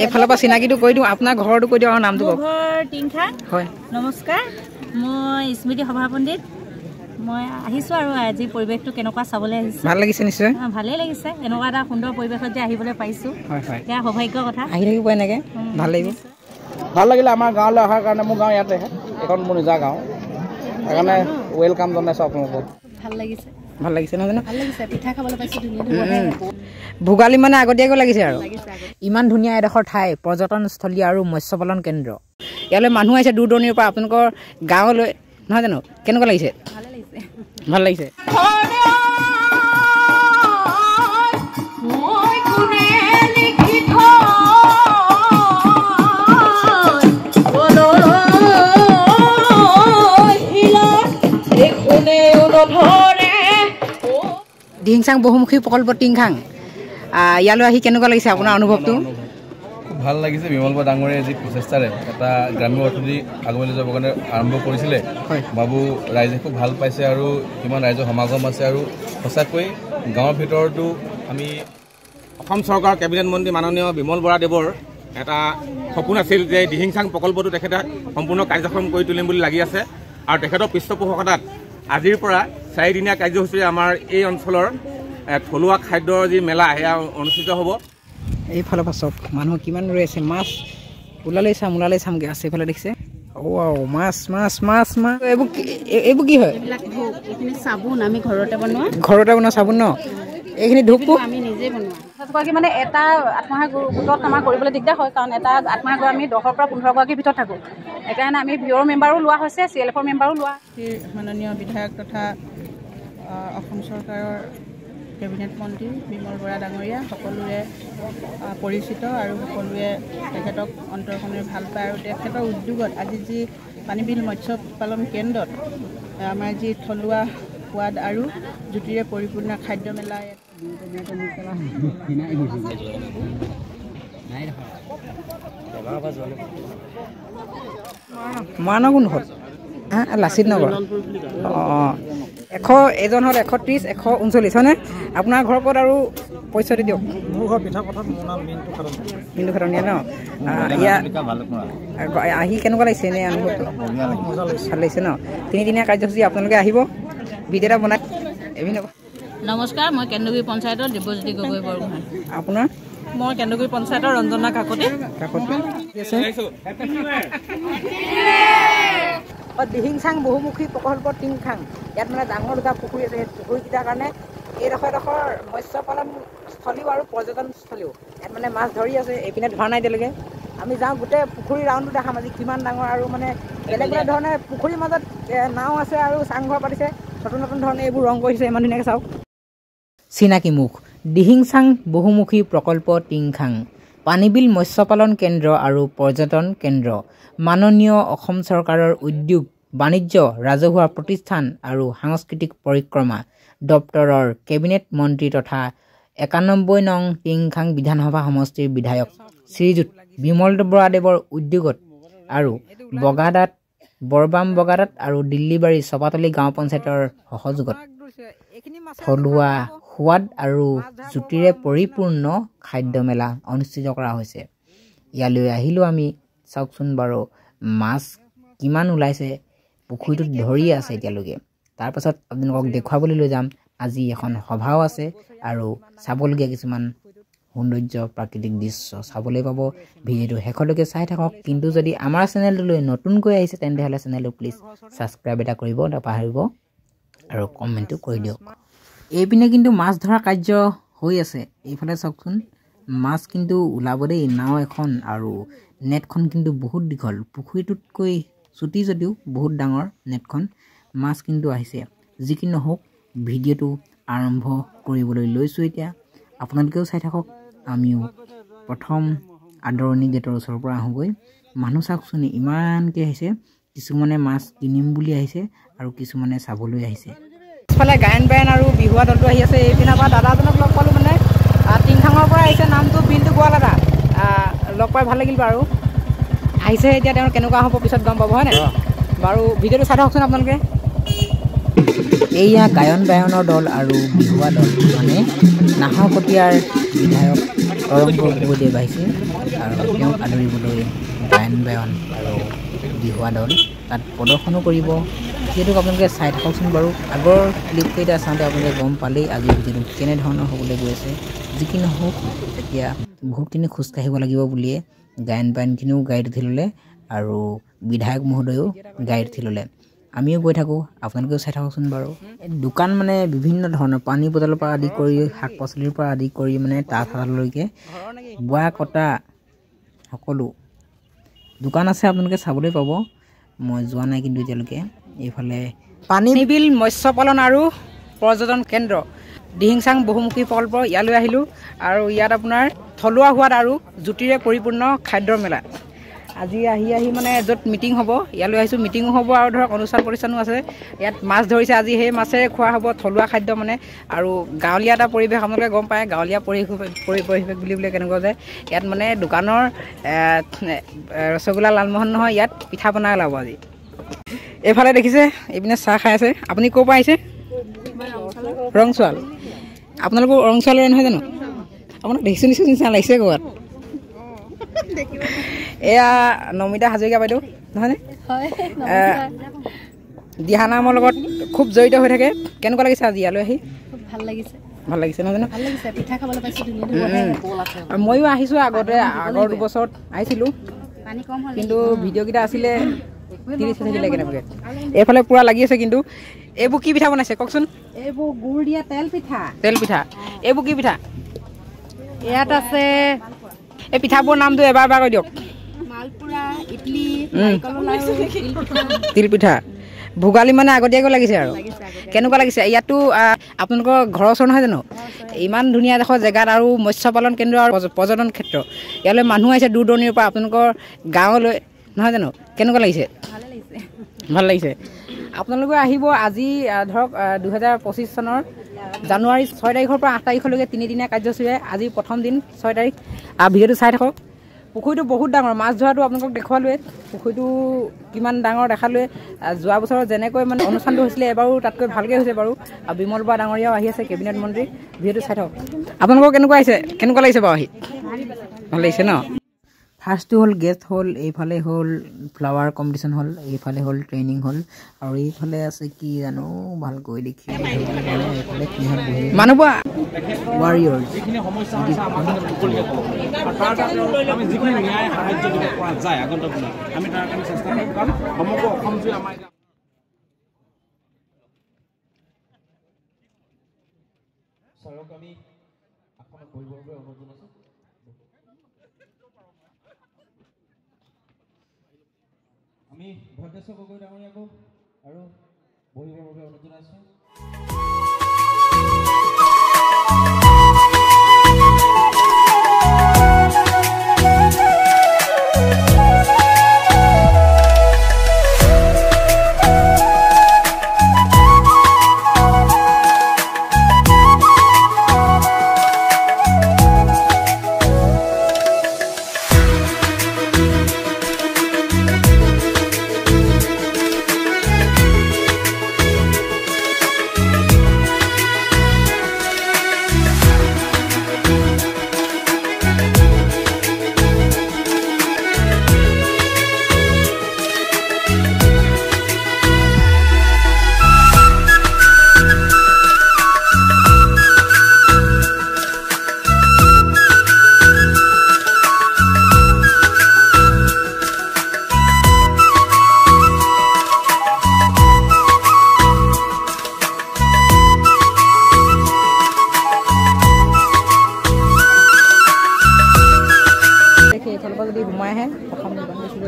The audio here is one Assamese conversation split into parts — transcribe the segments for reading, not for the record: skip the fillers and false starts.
এইফালৰ পৰা চিনাকিটো কৈ দিওঁ আপোনাৰ ঘৰটো কৈ দিওঁ আৰু নামটো কওক ঘৰ টিংখাং হয় নমস্কাৰ মই স্মৃতি সভা পণ্ডিত মই আহিছোঁ আৰু আজি পৰিৱেশটো কেনেকুৱা চাবলৈ আহিছোঁ ভাল লাগিছে নিশ্চয় ভালেই লাগিছে এনেকুৱা এটা সুন্দৰ পৰিৱেশত যে আহিবলৈ পাৰিছোঁ হয় হয় এয়া সৌভাগ্যৰ কথা আহি থাকিব এনেকৈ ভাল লাগিব ভাল লাগিলে আমাৰ গাঁৱলৈ অহাৰ কাৰণে মোৰ গাঁও ইয়াতে এখন মোৰ নিজা গাঁও সেইকাৰণে ৱেলকাম জনাইছোঁ আপোনালোকক ভাল লাগিছে নহয় জানো ভাল লাগিছে পিঠা খাবলৈ পাইছোঁ ধুনীয়া ভোগালী মানে আগতীয়াকৈ লাগিছে আৰু ইমান ধুনীয়া এডোখৰ ঠাই পৰ্যটনস্থলী আৰু মৎস্য পালন কেন্দ্ৰ ইয়ালৈ মানুহ আহিছে দূৰ দূৰণিৰ পৰা আপোনালোকৰ গাঁৱলৈ নহয় জানো কেনেকুৱা লাগিছে ভাল লাগিছে দিহিংচাং বহুমুখী প্ৰকল্প টিংখাং ইয়ালৈ আহি কেনেকুৱা লাগিছে আপোনাৰ অনুভৱটো খুব ভাল লাগিছে বিমল বৰা ডাঙৰীয়াই যি প্ৰচেষ্টাৰে এটা গ্ৰাম্য অৰ্থনীতি আগুৱাই লৈ যাবৰ কাৰণে আৰম্ভ কৰিছিলে বাবু ৰাইজে খুব ভাল পাইছে আৰু কিমান ৰাইজৰ সমাগম আছে আৰু সঁচাকৈ গাঁৱৰ ভিতৰতো আমি অসম চৰকাৰৰ কেবিনেট মন্ত্ৰী মাননীয় বিমল বৰা দেৱৰ এটা সপোন আছিল যে দিহিংচাং প্ৰকল্পটো তেখেতে সম্পূৰ্ণ কাৰ্যক্ষম কৰি তুলিম বুলি লাগি আছে আৰু তেখেতৰ পৃষ্ঠপোষকতাত আজিৰ পৰা 4 দিনীয়া কাৰ্যসূচীৰে আমাৰ এই অঞ্চলৰ থলুৱা খাদ্যৰ যি মেলা সেয়া অনুষ্ঠিত হ'ব এইফালৰ পৰা চব মানুহ কিমান ৰৈ আছে মাছ ওলালেই চামগৈ আছে এইফালে দেখিছে মাছ এইবোৰ কি হয় চাবোন আমি ঘৰতে বনোৱা চাবোন ন এইখিনি ধূপবোৰ আমি নিজে বনোৱা মানে এটা আত্মসহায়ক গোটত আমাৰ কৰিবলৈ দিগদাৰ হয় কাৰণ এটা আত্মসহায়ক গোট আমি 10 পৰা 15 গৰাকীৰ ভিতৰত থাকোঁ সেইকাৰণে আমি ভিঅ'ৰ মেম্বাৰো লোৱা হৈছে CLFৰ মেম্বাৰো লোৱা মাননীয় বিধায়ক তথা অসম চৰকাৰৰ কেবিনেট মন্ত্ৰী বিমল বৰা ডাঙৰীয়া সকলোৰে পৰিচিত আৰু সকলোৱে তেখেতক অন্তৰখনে ভাল পায় আৰু তেখেতৰ উদ্যোগত আজি যি পানীবিল মৎস্য পালন কেন্দ্ৰত আমাৰ যি থলুৱা সোৱাদ আৰু জুতিৰে পৰিপূৰ্ণ খাদ্য মেলা মৰাণগুণ হ'ল লাচিত নগৰ এজন হ'ল 130 139 হয়নে আপোনাৰ ঘৰৰ ক'ত আৰু পইচাটো দিয়ক মোৰ ঘৰ পিঠাপথাৰত মোৰ নাম মিণ্টু খাটনীয়া ন আহি কেনেকুৱা লাগিছে এনে অনুভৱটো ভাল লাগিছে ন 3 দিনীয়া কাৰ্যসূচী আপোনালোকে আহিব ভিডিঅ' এটা বনাই নমস্কাৰ মই কেন্দুগুৰি পঞ্চায়তৰ দিব্যজ্যোতি গগৈ বৰগোহাঁই আপোনাৰ মই কেন্দুগুৰি পঞ্চায়তৰ ৰঞ্জনা কাকতি দিহিংচাং বহুমুখী প্ৰকল্প টিংখাং ইয়াত মানে ডাঙৰ দুটা পুখুৰী আছে সেই পুখুৰীকেইটাৰ কাৰণে এইডোখৰ মৎস্য পালন স্থলীও আৰু পৰ্যটনস্থলীও ইয়াত মানে মাছ ধৰি আছে এইপিনে ধৰা নাই এতিয়ালৈকে আমি যাওঁ গোটেই পুখুৰী ৰাউণ্ডটো দেখাম আজি কিমান ডাঙৰ আৰু মানে বেলেগ ধৰণে পুখুৰীৰ মাজত নাও আছে আৰু চাংঘৰ পাতিছে নতুন ধৰণে এইবোৰ ৰং কৰিছে ইমান ধুনীয়াকৈ চাওক চিনাকি মুখ দিহিংচাং বহুমুখী প্ৰকল্প টিংখাং পানীবিল মৎস্য পালন কেন্দ্ৰ আৰু পৰ্যটন কেন্দ্ৰ মাননীয় অসম চৰকাৰৰ উদ্যোগ বাণিজ্য ৰাজহুৱা প্ৰতিষ্ঠান আৰু সাংস্কৃতিক পৰিক্ৰমা দপ্তৰৰ কেবিনেট মন্ত্ৰী তথা 91 নং টিংখাং বিধানসভা সমষ্টিৰ বিধায়ক শ্ৰীযুত বিমল বৰা দেৱৰ উদ্যোগত আৰু বৰবাম বগাদাত আৰু দিল্লীবাৰী চপাতলি গাঁও পঞ্চায়তৰ সহযোগত থলুৱা সোৱাদ আৰু জুতিৰে পৰিপূৰ্ণ খাদ্য মেলা অনুষ্ঠিত কৰা হৈছে ইয়ালৈ আহিলোঁ আমি চাওকচোন বাৰু মাছ কিমান ওলাইছে পুখুৰীটোত ধৰি আছে এতিয়ালৈকে তাৰপাছত আপোনালোকক দেখুৱাবলৈ লৈ যাম আজি এখন সভাও আছে আৰু চাবলগীয়া কিছুমান সৌন্দৰ্য প্ৰাকৃতিক দৃশ্য চাবলৈ পাব ভিডিঅ'টো শেষলৈকে চাই থাকক কিন্তু যদি আমাৰ চেনেলটোলৈ নতুনকৈ আহিছে তেন্তেহ'লে চেনেলটো প্লিজ ছাবস্ক্ৰাইব এটা কৰিব নাপাহৰিব আৰু কমেণ্টটো কৰি দিয়ক এইপিনে কিন্তু মাছ ধৰা কাৰ্য হৈ আছে এইফালে চাওকচোন মাছ কিন্তু ওলাব দেই নাও এখন আৰু নেটখন কিন্তু বহুত দীঘল পুখুৰীটোতকৈ চুটি যদিও বহুত ডাঙৰ নেটখন মাছ কিন্তু আহিছে যি কি নহওক ভিডিঅ'টো আৰম্ভ কৰিবলৈ লৈছোঁ এতিয়া আপোনালোকেও চাই থাকক আমিও প্ৰথম আদৰণি গেটৰ ওচৰৰ পৰা আহোঁগৈ মানুহ চাওকচোন ইমানকৈ আহিছে কিছুমানে মাছ কিনিম বুলি আহিছে আৰু কিছুমানে চাবলৈ আহিছে পিছফালে গায়ন বায়ন আৰু বিহুৱা দলটো আহি আছে এইপিনৰ পৰা দাদাজনক লগ পালোঁ মানে টিংখাঙৰ পৰা আহিছে নামটো বিল্টু গোৱালাদা লগ পাই ভাল লাগিল বাৰু আহিছে এতিয়া তেওঁৰ কেনেকুৱা হ'ব পিছত গম পাব হয় নাই বাৰু ভিডিঅ'টো চাই থাককচোন আপোনালোকে এয়া গায়ন বায়নৰ দল আৰু বিহুৱা দল মানে নাহৰকটীয়াৰ বিধায়ক তৰংগ গগৈদেৱ আহিছে আৰু তেওঁক আদৰিবলৈ গায়ন বায়ন আৰু দিহোৱা দল তাত প্ৰদৰ্শনো কৰিব। যিহেতু আপোনালোকে চাই থাককচোন বাৰু, আগৰ ক্লিপকেইটা চাওঁতে আপোনালোকে গম পালেই আজিৰ ভিডিঅ'টো কেনেধৰণৰ হ'বলৈ গৈ আছে। যি কি নহওক, এতিয়া বহুতখিনি খোজকাঢ়িব লাগিব বুলিয়ে গায়ন বায়নখিনিও গাড়ীত উঠি ল'লে আৰু বিধায়ক মহোদয়েও গাড়ীত উঠি ল'লে। আমিও গৈ থাকোঁ, আপোনালোকেও চাই থাককচোন বাৰু। দোকান মানে বিভিন্ন ধৰণৰ পানী বটলৰ পৰা আদি কৰি শাক পাচলিৰ পৰা আদি কৰি মানে তাঁতশাললৈকে বোৱা কটা সকলো দোকান আছে, আপোনালোকে চাবলৈ পাব। মই যোৱা নাই কিন্তু এতিয়ালৈকে। এইফালে পানীবিল মৎস্য পালন আৰু পৰ্যটন কেন্দ্ৰ দিহিংচাং বহুমুখী প্ৰকল্প, ইয়ালৈ আহিলোঁ আৰু ইয়াত আপোনাৰ থলুৱা সোৱাদ আৰু জুতিৰে পৰিপূৰ্ণ খাদ্যৰ মেলা। আজি আহি মানে য'ত মিটিং হ'ব ইয়ালৈ আহিছোঁ। মিটিঙো হ'ব আৰু ধৰক অনুষ্ঠান প্ৰতিষ্ঠানো আছে। ইয়াত মাছ ধৰিছে, আজি সেই মাছেৰে খোৱা হ'ব থলুৱা খাদ্য মানে, আৰু গাঁৱলীয়া এটা পৰিৱেশ। আপোনালোকে গম পায় গাঁৱলীয়া পৰিৱেশ বুলিবলৈ কেনেকুৱা যায়। ইয়াত মানে দোকানৰ ৰসগোল্লা লালমোহন নহয়, ইয়াত পিঠা পনা ওলাব আজি। এইফালে দেখিছে, এইপিনে চাহ খাই আছে। আপুনি ক'ৰ পৰা আহিছে? ৰংচোৱাল। আপোনালোকৰ ৰংচোৱালৰে নহয় জানো? আপোনাক দেখিছোঁ নিচিনা লাগিছে ক'ৰবাত। এয়া নমিতা হাজৰিকা বাইদেউ নহয়নে? দিহানামৰ লগত খুব জড়িত হৈ থাকে। কেনেকুৱা লাগিছে আজি ইয়ালৈ আহি? ভাল লাগিছে। ভাল লাগিছে নহয় জানো? ভাল লাগিছে, পিঠা খাবলৈ পাইছোঁ ধুনীয়া। ময়ো আহিছোঁ আগতে, আগৰ 2 বছৰত আহিছিলোঁ, পানী কম হ'ল কিন্তু ভিডিঅ'কেইটা আছিলে 30 থাকিলে কেনেবাকৈ। এইফালে পূৰা লাগি আছে। কিন্তু এইবোৰ কি পিঠা বনাইছে কওকচোন? এইবোৰ গুড় দিয়া তেল পিঠা। তেল পিঠা। এইবোৰ কি পিঠা? ইয়াত আছে এই পিঠাবোৰৰ নামটো এবাৰ কৈ দিয়ক। মালপুৰা, ইডলি, তিল পিঠা। ভোগালী মানে আগতীয়াকৈ লাগিছে আৰু। কেনেকুৱা লাগিছে? ইয়াতো আপোনালোকৰ ঘৰৰ ওচৰ নহয় জানো? ইমান ধুনীয়া এডোখৰ জেগাত আৰু মৎস্য পালন কেন্দ্ৰ আৰু পৰ্যটন ক্ষেত্ৰ। ইয়ালৈ মানুহ আহিছে দূৰ দূৰণিৰ পৰা আপোনালোকৰ গাঁৱলৈ নহয় জানো? কেনেকুৱা লাগিছে? ভাল লাগিছে। আপোনালোকে আহিব আজি ধৰক 2025 চনৰ জানুৱাৰী 6 তাৰিখৰ পৰা 8 তাৰিখলৈকে 3 দিনীয়া কাৰ্যসূচীৰে আজি প্ৰথম দিন 6 তাৰিখ। ভিডিঅ'টো চাই থাকক। পুখুৰীটো বহুত ডাঙৰ। মাছ ধৰাটো আপোনালোকক দেখুৱালোৱে, পুখুৰীটো কিমান ডাঙৰ দেখালোৱে। যোৱা বছৰত যেনেকৈ মানে অনুষ্ঠানটো হৈছিলে এবাৰো তাতকৈ ভালকৈ হৈছে বাৰু। আৰু বিমল বৰা ডাঙৰীয়াও আহি আছে, কেবিনেট মন্ত্ৰী। ভিডিঅ'টো চাই থাকক। আপোনালোকৰ কেনেকুৱা লাগিছে বাৰু আহি? ভাল লাগিছে ন? ফাৰ্ষ্টটো হ'ল গেষ্ট হ'ল, এইফালে হ'ল ফ্লাৱাৰ কম্পিটিশ্যন হ'ল, এইফালে হ'ল ট্ৰেইনিং হ'ল, আৰু এইফালে আছে কি জানো ভালকৈ দেখি মানুহবোৰ ৱাৰিয়ৰ। আমি ভদ্ৰেশ্বৰ গগৈ ডাঙৰীয়াকো আৰু বহিবৰ বাবে অনুৰোধ জনাইছোঁ।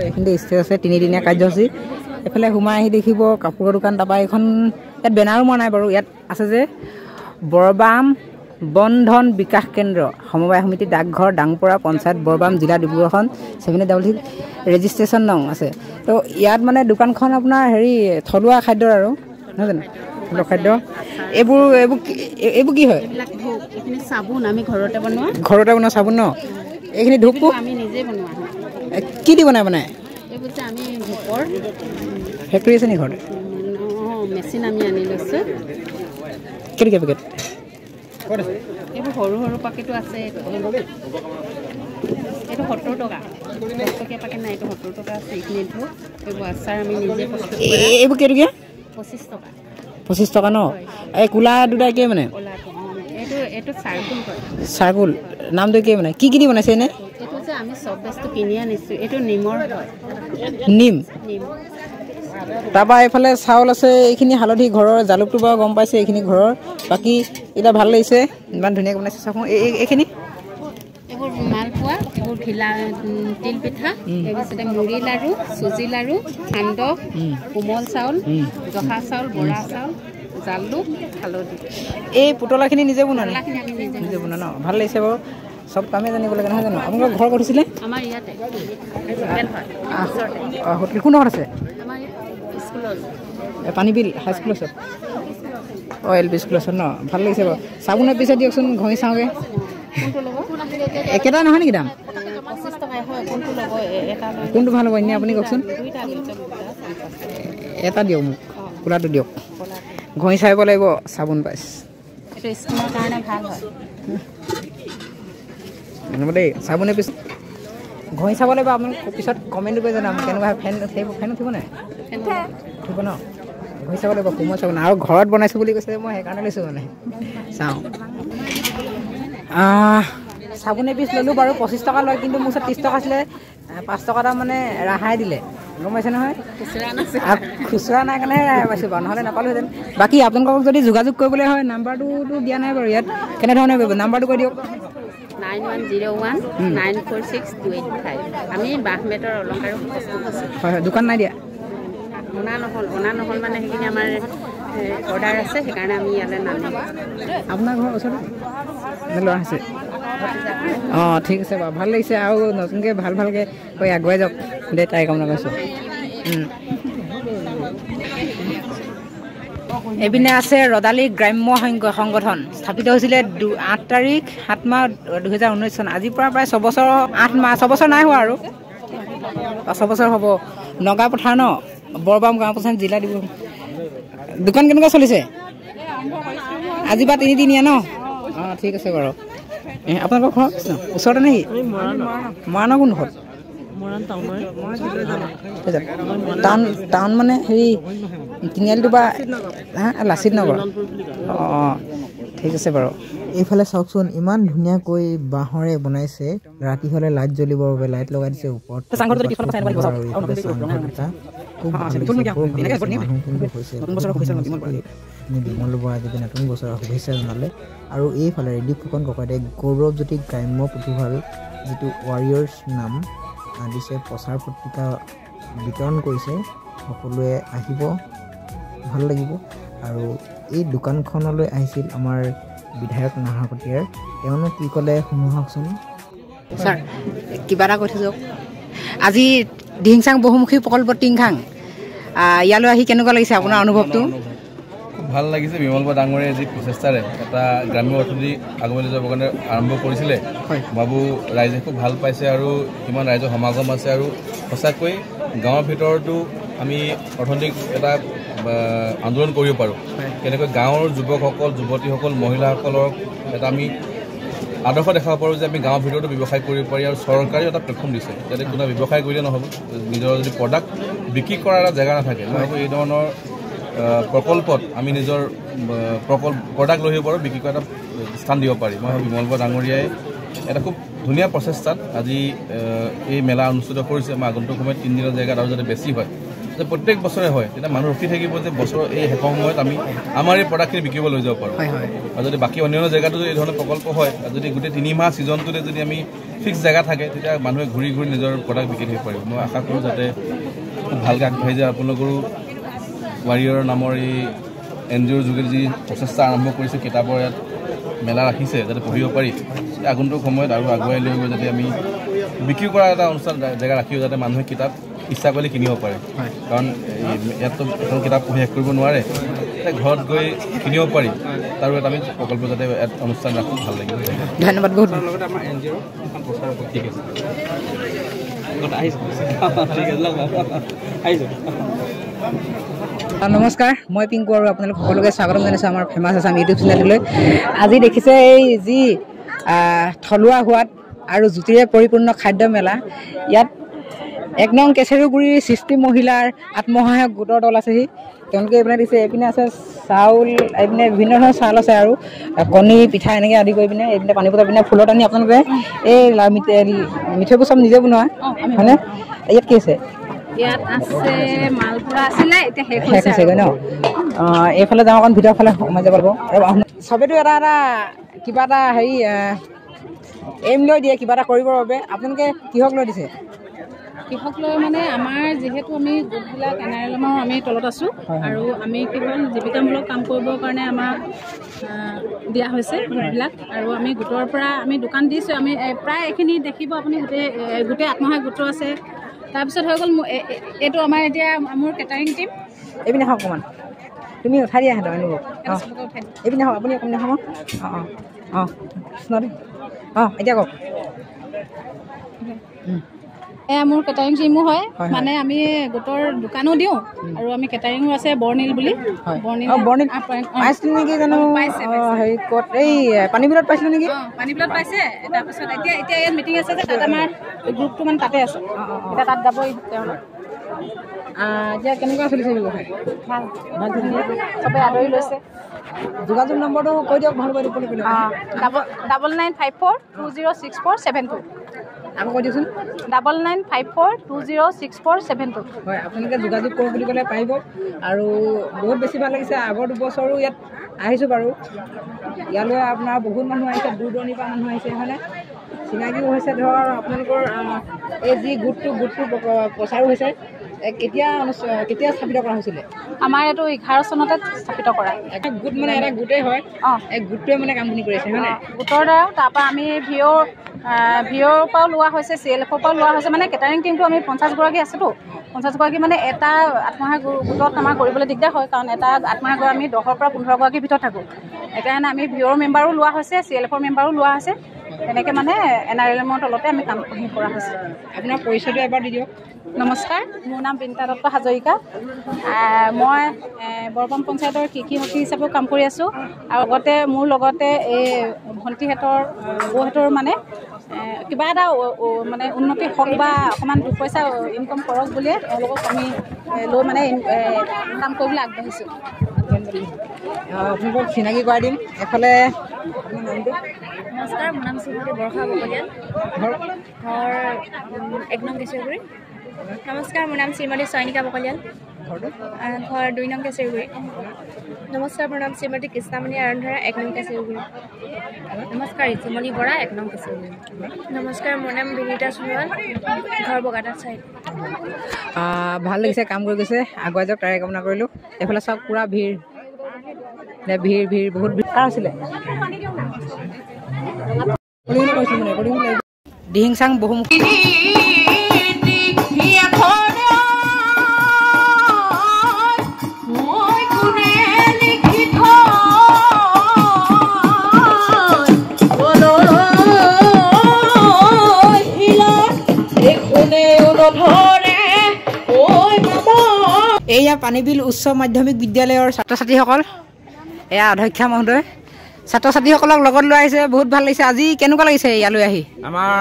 এইখিনি ষ্টেজ আছে, 3 দিনীয়া কাৰ্যসূচী। এইফালে সোমাই আহি দেখিব কাপোৰৰ দোকান। তাৰপৰা এইখন ইয়াত বেনাৰো মৰা নাই বাৰু। ইয়াত আছে যে বৰবাম বনধন বিকাশ কেন্দ্ৰ সমবায় সমিতি, ডাকঘৰ, ডাংপৰা পঞ্চায়ত, বৰবাম জিলা, ডিব্ৰুগড়খন 7866 ৰেজিষ্ট্ৰেশ্যন নং আছে। তো ইয়াত মানে দোকানখন আপোনাৰ থলুৱা খাদ্যৰ আৰু নহয় জানো? থলুৱা খাদ্য। এইবোৰ কি হয়? এইখিনি চাবোন আমি ঘৰতে বনোৱা চাবোন ন? এইখিনি ধূপটো আমি নিজে বনোৱা। কি দি বনাই? এইবোৰ যে আমি ধূপৰ ফেক্টৰী আছে নি ঘৰতে? মেচিন আমি আনি লৈছোঁ। কেনেকৈ পেকেট? এইবোৰ সৰু সৰু পেকেটো আছে। এইটো 70 টকা 10 টকীয়া পেকেট নাই এইটো 70 টকা আছে এইখিনি ধৰক এইবোৰ আচাৰ আমি নিজে প্ৰস্তুত কৰা এইবোৰ কেইটকীয়া 25 টকা 25 টকা ন এই কোলা দুটা কি মানে এইটো চাৰ্কুল হয় চাৰ্কুল নামটো কি মানে কি দি বনাইছে এনে এইটো যে আমি চব বস্তু কিনি আনিছো এইটো নিমৰ হয় নিম তাৰপৰা এইফালে চাউল আছে এইখিনি হালধি ঘৰৰ জালুকটো বাৰু গম পাইছে এইখিনি ঘৰৰ বাকী এটা ভাল লাগিছে ইমান ধুনীয়াকৈ বনাইছে চাওক এইখিনি এইবোৰ মালপোৱা এইবোৰ ঢিলা তিল পিঠা তাৰপিছতে মুড়ি লাড়ু চুজি লাড়ু সান্দহ কোমল চাউল জহা চাউল বৰা চাউল জালুক হালধি এই পুতলাখিনি নিজে বনোৱা নিজে বনোৱা ন ভাল লাগিছে বাৰু সব কামে জানিব লাগে নহয় জানো আপোনালোকৰ ঘৰ ক'ত হৈছিলে আমাৰ ইয়াতে হোটেল কোনডোখৰত আছে আমাৰ স্কুলত পানীবিল হাইস্কুল আছে এল পি স্কুল আছে ন ভাল লাগিছে বাৰু চাবোনৰ পিছত দিয়কচোন ঘঁহি চাওঁগৈ একেটা নহয় নেকি দাম 25 টকা হয় কোনটো ল'ব এটা কোনটো ভাল হ'ব এনেই আপুনি কওকচোন এটা দিয়ক মোক কোলাটো দিয়ক ঘঁহি চাব লাগিব চাবোন পাইছ এইটো স্কিনৰ কাৰণে ভাল হয় দেই চাবোনে পিছত ঘঁহি চাব লাগিব আপুনি পিছত কমেণ্ট কৰি জনাম কেনেকুৱা ফেন উঠিব নাই উঠিব ন ঘঁহি চাব লাগিব কোমল চাবোন আৰু ঘৰত বনাইছোঁ বুলি কৈছে মই সেইকাৰণে লৈছোঁ মানে চাওঁ চাবোনে পিচ ল'লোঁ বাৰু 25 টকা লয় কিন্তু মোৰ ওচৰত 30 টকা আছিলে 5 টকা এটা মানে ৰেহাই দিলে গম পাইছে নহয় খুচুৰা নাই কাৰণেহে ৰেহাই পাইছোঁ বাৰু নহ'লে নাপালোহেঁতেন বাকী আপোনালোকক যদি যোগাযোগ কৰিবলৈ হয় নাম্বাৰটোতো দিয়া নাই বাৰু ইয়াত কেনেধৰণে কৰিব নাম্বাৰটো কৈ দিয়ক 9101946285 আমি বাঁহবেতৰ অলংকাৰ প্ৰস্তুত কৰিছোঁ হয় দোকান নাই দিয়া অনা নহ'ল মানে সেইখিনি আমাৰ অৰ্ডাৰ আছে সেইকাৰণে আমি ইয়ালৈ নানিম আপোনাৰ ঘৰৰ ওচৰত ল'ৰা আছে অঁ ঠিক আছে বাৰু ভাল লাগিছে আৰু নতুনকৈ ভালকৈ কৈ আগুৱাই যাওক দে তাই কামনা কৰিছোঁ এইপিনে আছে ৰদালি গ্ৰাম্য সংগঠন স্থাপিত হৈছিলে 8 তাৰিখ 7 মাহ 2019 চন আজিৰ পৰা প্ৰায় 6 বছৰ 8 মাহ 6 বছৰ নাই হোৱা আৰু 5 বছৰ হ'ব নগাপথাৰ ন বৰবাম গাঁও পঞ্চায়ত জিলা দিব দোকান কেনেকুৱা চলিছে আজি বা 3 দিনীয়া ন অঁ ঠিক আছে বাৰু আপোনালোকৰ ঘৰ ওচৰতে নেকি মৰাণৰ কোনডোখৰত টাউন মানে হেৰি তিনিআলিটো বা লাচিত নগৰ অঁ ঠিক আছে বাৰু এইফালে চাওকচোন ইমান ধুনীয়াকৈ বাঁহৰে বনাইছে ৰাতি হ'লে লাইট জ্বলিবৰ বাবে লাইট লগাই দিছে ওপৰত বিমল বৰা দেৱে নতুন বছৰৰ শুভেচ্ছা জনালে আৰু এইফালে ৰিদীপ ফুকন ককাইদেৱে গৌৰৱজ্যোতি গ্ৰাম্য পুথিভঁৰাল যিটো ৱাৰিয়ৰ্ছ নাম দিছে প্ৰচাৰ পত্ৰিকা বিতৰণ কৰিছে সকলোৱে আহিব ভাল লাগিব আৰু এই দোকানখনলৈ আহিছিল আমাৰ বিধায়ক নাহৰকটীয়াৰ তেওঁনো কি ক'লে শুনো আহকচোন ছাৰ কিবা এটা কৈ থৈছোঁ আজি দিহিংচাং বহুমুখী প্ৰকল্প টিংখাং ইয়ালৈ আহি কেনেকুৱা লাগিছে আপোনাৰ অনুভৱটো খুব ভাল লাগিছে বিমল বৰা ডাঙৰীয়াই যি প্ৰচেষ্টাৰে এটা গ্ৰাম্য অৰ্থনীতি আগুৱাই লৈ যাবৰ কাৰণে আৰম্ভ কৰিছিলে ভাবোঁ ৰাইজে খুব ভাল পাইছে আৰু ইমান ৰাইজৰ সমাগম আছে আৰু সঁচাকৈ গাঁৱৰ ভিতৰতো আমি অৰ্থনৈতিক এটা আন্দোলন কৰিব পাৰোঁ কেনেকৈ গাঁৱৰ যুৱকসকল যুৱতীসকল মহিলাসকলক এটা আমি আদৰ্শ দেখাব পাৰোঁ যে আমি গাঁৱৰ ভিতৰতো ব্যৱসায় কৰিব পাৰি আৰু চৰকাৰেও এটা প্লেটফৰ্ম দিছে যাতে কোনো ব্যৱসায় কৰিলে নহ'ব নিজৰ যদি প্ৰডাক্ট বিক্ৰী কৰাৰ এটা জেগা নাথাকে মই ভাবোঁ এই ধৰণৰ প্ৰকল্পত আমি নিজৰ প্ৰডাক্ট লৈ আহিব পাৰোঁ বিক্ৰী কৰা এটা স্থান দিব পাৰি মই ভাবোঁ বিমল বৰা ডাঙৰীয়াই এটা খুব ধুনীয়া প্ৰচেষ্টাত আজি এই মেলা অনুষ্ঠিত কৰিছে মই আগন্তুক সময়ত 3 দিনৰ জেগাত আৰু যাতে বেছি হয় যে প্ৰত্যেক বছৰে হয় তেতিয়া মানুহ ৰখি থাকিব যে বছৰৰ এই শেষৰ সময়ত আমি আমাৰ এই প্ৰডাক্টখিনি বিকিব লৈ যাব পাৰোঁ আৰু যদি বাকী অন্যান্য জেগাতো যদি এই ধৰণৰ প্ৰকল্প হয় যদি গোটেই 3 মাহ ছিজনটোতে যদি আমি ফিক্স জেগা থাকে তেতিয়া মানুহে ঘূৰি ঘূৰি নিজৰ প্ৰডাক্ট বিকি থাকিব পাৰিব মই আশা কৰোঁ যাতে খুব ভালকৈ আগবাঢ়ি যায় আপোনালোকৰো ৱাৰিয়ৰ নামৰ এই NGOৰ যোগেদি যি প্ৰচেষ্টা আৰম্ভ কৰিছে কিতাপৰ ইয়াত মেলা ৰাখিছে যাতে পঢ়িব পাৰি আগন্তুক সময়ত আৰু আগুৱাই লৈ গৈ যাতে আমি বিক্ৰী কৰা এটা অনুষ্ঠান জেগা ৰাখিও যাতে মানুহে কিতাপ ইচ্ছা কৰিলে কিনিব পাৰে কাৰণ ইয়াততো এখন কিতাপ পঢ়ি শেষ কৰিব নোৱাৰে ঘৰত গৈ কিনিব পাৰি তাৰো এটা আমি প্ৰকল্প যাতে অনুষ্ঠান ৰাখোঁ ভাল লাগিব ধন্যবাদ বহুত নমস্কাৰ মই পিংকু আৰু আপোনালোক সকলোকে স্বাগতম জনাইছোঁ আমাৰ ফেমাছ আছাম ইউটিউব চেনেললৈ আজি দেখিছে এই যি থলুৱা সোৱাদ আৰু জুতিৰে পৰিপূৰ্ণ খাদ্য মেলা। ইয়াত 1 নং কেচেৰুগুৰিৰ সৃষ্টি মহিলাৰ আত্মসহায়ক গোটৰ দল আছেহি। তেওঁলোকে এইপিনে দিছে, এইপিনে আছে চাউল, এইপিনে বিভিন্ন ধৰণৰ চাউল আছে আৰু কণী পিঠা এনেকৈ আদি কৰি পিনে এইপিনে পানী বটল পিনে ফুলত আনি আপোনালোকে এই মিঠৈবোৰ চব নিজে বনোৱা হয়নে? ইয়াত কি আছে? ইয়াত আছে মালপোৱা আছিলে, এতিয়া শেষ হৈছেগৈ ন? এইফালে যাওঁ অকণ ভিতৰৰ ফালে সোমাই যাব লাগিব। আৰু চবেতো এটা কিবা এটা হেৰি এইম লৈ দিয়ে কিবা এটা কৰিবৰ বাবে। আপোনালোকে কিহক লৈ দিছে? কৃষক লৈ মানে আমাৰ যিহেতু আমি গোটবিলাক NRLMৰ আমি তলত আছোঁ আৰু আমি কি হ'ল জীৱিকামূলক কাম কৰিবৰ কাৰণে আমাক দিয়া হৈছে গোটবিলাক। আৰু আমি গোটৰ পৰা আমি দোকান দিছোঁ। আমি প্ৰায় এইখিনি দেখিব আপুনি গোটেই আত্মসহায়ক গোট আছে। তাৰপিছত হৈ গ'ল এইটো আমাৰ এতিয়া মোৰ কেটাৰিং টিম। এইপিনে আহক অকণমান, তুমি উঠাই দিয়া সিহঁতক আনিব। এইপিনে আহক, আপুনি অকণমান আহক। এতিয়া কওক। এয়া মোৰ কেটাৰিং টিমো হয়, মানে আমি গোটৰ দোকানো দিওঁ আৰু আমি কেটাৰিঙো আছে বৰ্ণিল বুলি। পাইছিলোঁ নেকি জানো? হেৰি ক'ত এই পানীবিলত পাইছিলোঁ নেকি? পানীবিলত পাইছে। তাৰপিছত এতিয়া ইয়াত মিটিং আছে যে তাত আমাৰ গ্ৰুপটো মানে তাতে আছে। এতিয়া তাত যাবই তেওঁলোক। এতিয়া কেনেকুৱা চলিছে ব্যৱসায়? ভাল ভাল ধুনীয়া, চবেই আদৰি লৈছে। যোগাযোগ নম্বৰটো কৈ দিয়ক ভাল পাই। 9954206472। আকৌ কৈ দিয়কচোন। 9954206472। হয়, আপোনালোকে যোগাযোগ কৰোঁ বুলি ক'লে পাৰিব। আৰু বহুত বেছি ভাল লাগিছে। আগৰ 2 বছৰো ইয়াত আহিছোঁ বাৰু। ইয়ালৈ আপোনাৰ বহুত মানুহ আহিছে, দূৰ দূৰণিৰ পৰা মানুহ আহিছে হয়নে? চিনাকিও হৈছে। ধৰ আপোনালোকৰ এই যি গোটটো প্ৰচাৰো হৈছে। কেতিয়া স্থাপিত কৰা হৈছিলে? আমাৰ এইটো 11 চনতে স্থাপিত কৰা। এটা গোট মানে এটা গোটেই হয়। এই গোটটোৱে মানে কামখিনি কৰি আছে হয়নে? গোটৰ দ্বাৰা তাৰপৰা আমি ভিঅ'ৰ পৰাও লোৱা হৈছে, CLFৰ পৰাও লোৱা হৈছে। মানে কেটাৰিং টিমটো আমি 50 গৰাকী আছেতো। 50 গৰাকী মানে এটা আত্মসহায়ক গোটত আমাৰ কৰিবলৈ দিগদাৰ হয়, কাৰণ এটা আত্মসহায়ক গোট আমি 10ৰ পৰা 15 গৰাকীৰ ভিতৰত থাকোঁ। সেইকাৰণে আমি ভিঅ'ৰ মেম্বাৰো লোৱা হৈছে, CLFৰ মেম্বাৰো লোৱা হৈছে। তেনেকৈ মানে NRLMৰ তলতে আমি কামখিনি কৰা হৈছে। আপোনাৰ পৰিচয়টো এবাৰ দি দিয়ক। নমস্কাৰ, মোৰ নাম বিনিতা দত্ত হাজৰিকা। মই বৰপাম পঞ্চায়তৰ কৃষি সখী হিচাপেও কাম কৰি আছোঁ। আৰু মোৰ লগতে এই ভণ্টিহঁতৰ বৌহঁতৰ মানে কিবা এটা মানে উন্নতি হওক বা অকণমান 2 পইচা ইনকম কৰক বুলিয়ে তেওঁলোকক আমি লৈ মানে কাম কৰিবলৈ আগবাঢ়িছোঁ। আপোনালোকক চিনাকি কৰাই দিম। এফালে নমস্কাৰ, মোৰ নাম শ্ৰীমতী বৰষা বকলিয়াল, ঘৰ 1 নং কেচেৰুগুৰি। নমস্কাৰ, মোৰ নাম শ্ৰীমতী চয়নিকা বকলিয়াল, ঘৰ 2 নং কেচেৰুগুৰি। নমস্কাৰ, মোৰ নাম শ্ৰীমতী কৃষ্ণামণি আৰন্ধৰা, 1 নং কেচেৰুগুৰি। নমস্কাৰ, ৰীতিমণি বৰা, 1 নং কেচেৰুগুৰি। নমস্কাৰ, মোৰ নাম বিনীতা সোণোৱাল, ঘৰ বগাটাত চাইড। ভাল লাগিছে, কাম কৰি গৈছে, আগুৱাই যাওক তাৰে কামনা কৰিলোঁ। এইফালে চাওক পুৰা ভিৰ বহুত ভিৰ। কাৰ আছিলে? দিহিংচাং বহুমুখী এয়া পানীবিল উচ্চ মাধ্যমিক বিদ্যালয়ৰ ছাত্ৰ ছাত্ৰীসকল। এয়া অধ্যক্ষা মহোদয় ছাত্ৰ ছাত্ৰীসকলক লগত লৈ আহিছে। বহুত ভাল লাগিছে। আজি কেনেকুৱা লাগিছে ইয়ালৈ আহি? আমাৰ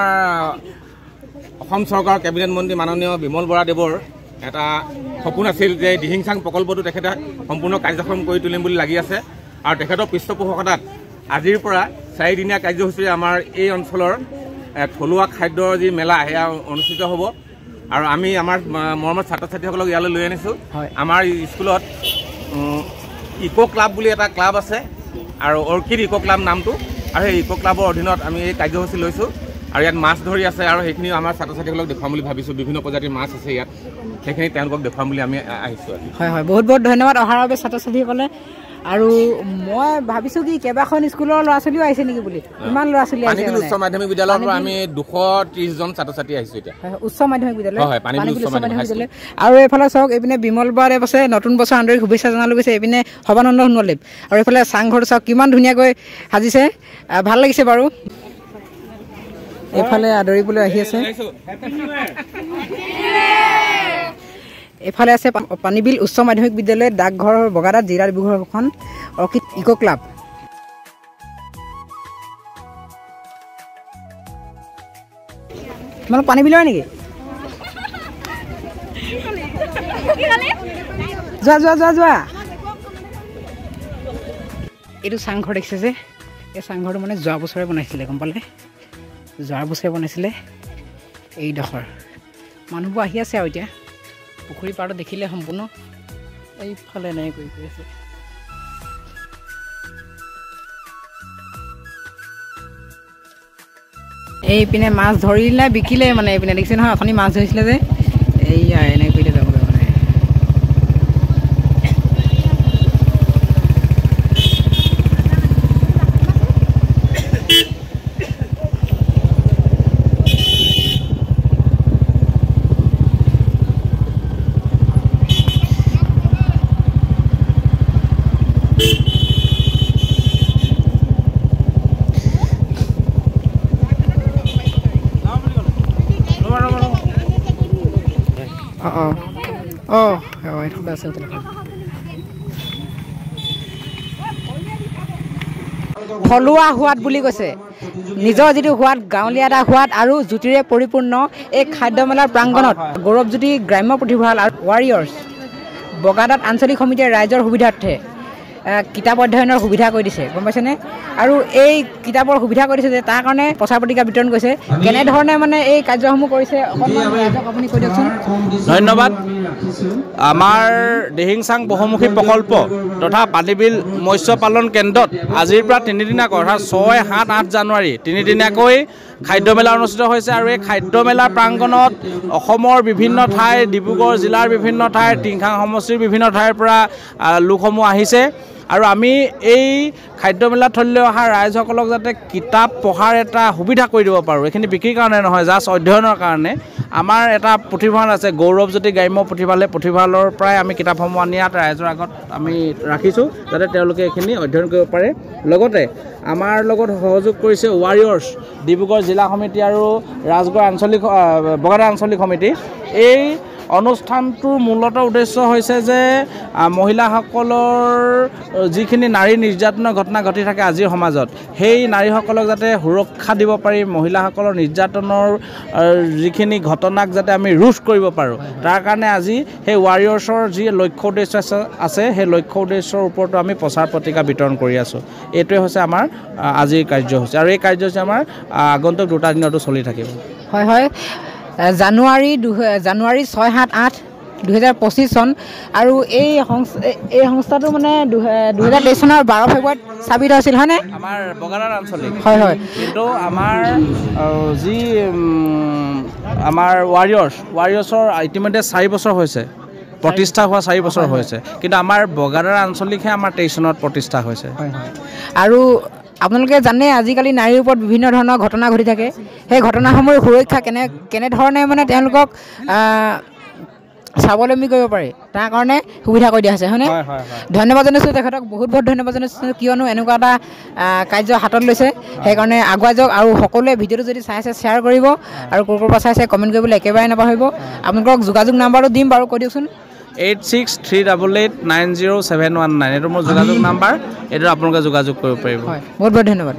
অসম চৰকাৰৰ কেবিনেট মন্ত্ৰী মাননীয় বিমল বৰা দেৱৰ এটা সপোন আছিল যে দিহিংচাং প্ৰকল্পটো তেখেতে সম্পূৰ্ণ কাৰ্যক্ষম কৰি তুলিম বুলি লাগি আছে। আৰু তেখেতৰ পৃষ্ঠপোষকতাত আজিৰ পৰা 4 দিনীয়া কাৰ্যসূচীৰে আমাৰ এই অঞ্চলৰ থলুৱা খাদ্যৰ যি মেলা সেয়া অনুষ্ঠিত হ'ব। আৰু আমি আমাৰ মৰমৰ ছাত্ৰ ছাত্ৰীসকলক ইয়ালৈ লৈ আনিছোঁ। আমাৰ স্কুলত ইক' ক্লাব বুলি এটা ক্লাব আছে, আৰু অৰ্কিড ইক' ক্লাব নামটো। আৰু সেই ইক' ক্লাবৰ অধীনত আমি এই কাৰ্যসূচী লৈছোঁ। আৰু ইয়াত মাছ ধৰি আছে, আৰু সেইখিনি আমাৰ ছাত্ৰ ছাত্ৰীসকলক দেখুৱাম বুলি ভাবিছোঁ। বিভিন্ন প্ৰজাতিৰ মাছ আছে ইয়াত, সেইখিনি তেওঁলোকক দেখুৱাম বুলি আমি আহিছোঁ। হয় হয়, বহুত বহুত ধন্যবাদ অহাৰ বাবে ছাত্ৰ ছাত্ৰীসকলে। আৰু মই ভাবিছোঁ কি কেইবাখন স্কুলৰ ল'ৰা ছোৱালীও আহিছে নেকি বুলি। ইমান ল'ৰা ছোৱালী আহিছে। উচ্চ মাধ্যমিক বিদ্যালয়ৰ পৰা আমি 230 জন ছাত্ৰ ছাত্ৰী আহিছোঁ এতিয়া। উচ্চ মাধ্যমিক বিদ্যালয়, পানীবিল উচ্চ মাধ্যমিক বিদ্যালয়। আৰু এইফালে চাওক, এইপিনে বিমল বৰা দেৱ আছে, নতুন বছৰ আন্তৰিক শুভেচ্ছা জনালোঁ গৈছে। এইপিনে সৰ্বানন্দ সোণোৱাল। আৰু এইফালে চাংঘৰটো চাওক কিমান ধুনীয়াকৈ সাজিছে, ভাল লাগিছে বাৰু। এইফালে আদৰিবলৈ আহি আছে। এইফালে আছে পানীবিল উচ্চ মাধ্যমিক বিদ্যালয়, ডাকঘৰ বগাটাত, জিলা ডিব্ৰুগড়খন অৰ্কিড ইক' ক্লাব। তোমালোক পানী বিলৰ নেকি যোৱা যোৱা যোৱা যোৱা এইটো চাংঘৰ দেখিছে যে এই চাংঘৰটো মানে যোৱা বছৰে বনাইছিলে গম পালে যোৱা বছৰে বনাইছিলে এইডোখৰ মানুহবোৰ আহি আছে আৰু এতিয়া পুখুৰী পাৰটো দেখিলে সম্পূৰ্ণ এইফালে নাই কৰি আছে এইপিনে মাছ ধৰিলে বিকিলে মানে এইপিনে দেখিছে নহয় অথনি মাছ ধৰিছিলে যে এইয়া এনেকৈ কৰিলে যাবলৈ মানে থলুৱা সোৱাদ বুলি কৈছে নিজৰ যিটো সোৱাদ গাঁৱলীয়া এটা সোৱাদ আৰু জ্যোতিৰে পৰিপূৰ্ণ এই খাদ্যমেলাৰ প্ৰাংগণত গৌৰৱজ্যোতি গ্ৰাম্য পুথিভঁৰাল আৰু ৱাৰিয়ৰ্ছ বগাদাত আঞ্চলিক সমিতিয়ে ৰাইজৰ সুবিধাৰ্থে কিতাপ অধ্যয়নৰ সুবিধা কৰি দিছে গম পাইছেনে আৰু এই কিতাপৰ সুবিধা কৰি দিছে যে তাৰ কাৰণে প্ৰচাৰ পত্ৰিকা বিতৰণ কৰিছে কেনেধৰণে মানে এই কাৰ্যসমূহ কৰিছে অকণমান ৰাইজক আপুনি কৈ দিয়কচোন ধন্যবাদ আমাৰ দিহিংচাং বহুমুখী প্ৰকল্প তথা পানীবিল মৎস্য পালন কেন্দ্ৰত আজিৰ পৰা 3 দিনীয়াকৈ অৰ্থাৎ 6, 7, 8 জানুৱাৰী 3 দিনীয়াকৈ খাদ্যমেলা অনুষ্ঠিত হৈছে আৰু এই খাদ্যমেলাৰ প্ৰাংগণত অসমৰ বিভিন্ন ঠাই ডিব্ৰুগড় জিলাৰ বিভিন্ন ঠাই টিংখাং সমষ্টিৰ বিভিন্ন ঠাইৰ পৰা লোকসমূহ আহিছে আৰু আমি এই খাদ্যমেলাত থললৈ অহা ৰাইজসকলক যাতে কিতাপ পঢ়াৰ এটা সুবিধা কৰি দিব পাৰোঁ এইখিনি বিক্ৰীৰ কাৰণে নহয় জাষ্ট অধ্যয়নৰ কাৰণে আমাৰ এটা পুথিভঁৰাল আছে গৌৰৱজ্যোতি গ্ৰাম্য পুথিভঁৰালে পুথিভঁৰালৰ পৰাই আমি কিতাপসমূহ আনি ইয়াত ৰাইজৰ আগত আমি ৰাখিছোঁ যাতে তেওঁলোকে এইখিনি অধ্যয়ন কৰিব পাৰে লগতে আমাৰ লগত সহযোগ কৰিছে ৱাৰিয়ৰ্ছ ডিব্ৰুগড় জিলা সমিতি আৰু ৰাজগড় আঞ্চলিক বগাদা আঞ্চলিক সমিতি এই অনুষ্ঠানটোৰ মূলত উদ্দেশ্য হৈছে যে মহিলাসকলৰ যিখিনি নাৰী নিৰ্যাতনৰ ঘটনা ঘটি থাকে আজিৰ সমাজত সেই নাৰীসকলক যাতে সুৰক্ষা দিব পাৰি মহিলাসকলৰ নিৰ্যাতনৰ যিখিনি ঘটনাক যাতে আমি ৰোধ কৰিব পাৰোঁ তাৰ কাৰণে আজি সেই ৱাৰিয়ৰ্ছৰ যি লক্ষ্য উদ্দেশ্য আছে সেই লক্ষ্য উদ্দেশ্যৰ ওপৰতো আমি প্ৰচাৰ পত্ৰিকা বিতৰণ কৰি আছোঁ এইটোৱে হৈছে আমাৰ আজিৰ কাৰ্যসূচী আৰু এই কাৰ্যসূচী আমাৰ আগন্তুক 2টা দিনতো চলি থাকিব হয় হয় জানুৱাৰী 6, 7, 8, 2025 চন আৰু এই সংস্থাটো মানে 2023 চনৰ 12 ফেব্ৰুৱাৰীত স্থাপিত হৈছিল হয়নে আমাৰ বগাদাৰ আঞ্চলিক হয় হয় কিন্তু আমাৰ যি আমাৰ ৱাৰিয়ৰ্ছৰ ইতিমধ্যে 4 বছৰ হৈছে প্ৰতিষ্ঠা হোৱা 4 বছৰ হৈছে কিন্তু আমাৰ বগাদাৰ আঞ্চলিকহে আমাৰ 23 চনত প্ৰতিষ্ঠা হৈছে আৰু আপোনালোকে জানে আজিকালি নাৰীৰ ওপৰত বিভিন্ন ধৰণৰ ঘটনা ঘটি থাকে সেই ঘটনাসমূহৰ সুৰক্ষা কেনেধৰণে মানে তেওঁলোকক স্বাৱলম্বী কৰিব পাৰে তাৰ কাৰণে সুবিধা কৰি দিয়া হৈছে হয়নে ধন্যবাদ জনাইছোঁ তেখেতক বহুত ধন্যবাদ জনাইছোঁ কিয়নো এনেকুৱা এটা কাৰ্য হাতত লৈছে সেইকাৰণে আগুৱাই যাওক আৰু সকলোৱে ভিডিঅ'টো যদি চাইছে শ্বেয়াৰ কৰিব আৰু ক'ৰ পৰা চাইছে কমেণ্ট কৰিবলৈ একেবাৰে নাপাহৰিব আপোনালোকক যোগাযোগ নাম্বাৰটো দিম বাৰু কৈ দিয়কচোন 8638889719 এইটো মোৰ যোগাযোগ নাম্বাৰ এইটো আপোনালোকে যোগাযোগ কৰিব পাৰিব বহুত ধন্যবাদ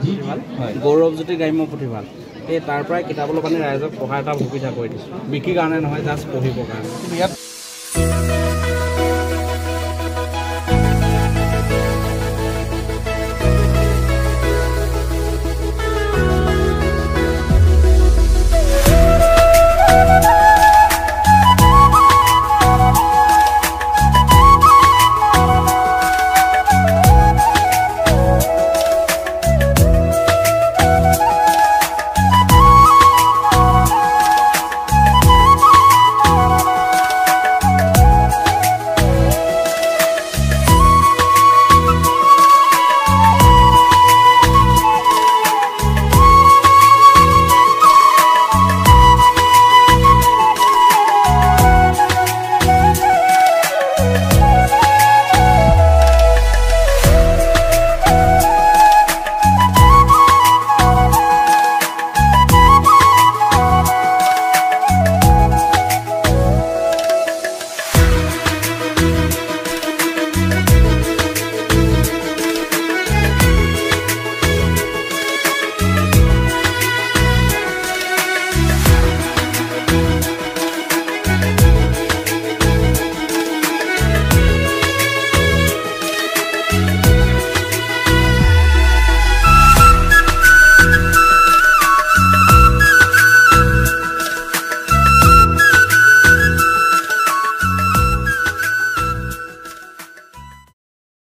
গৌৰৱজ্যোতি গ্ৰাম্য পুথিভঁৰাল এই তাৰ পৰাই কিতাপ অলপ আনি ৰাইজক পঢ়াৰ এটা সুবিধা কৰি দিছোঁ বিক্ৰীৰ কাৰণে নহয় জাষ্ট পঢ়িবৰ কাৰণে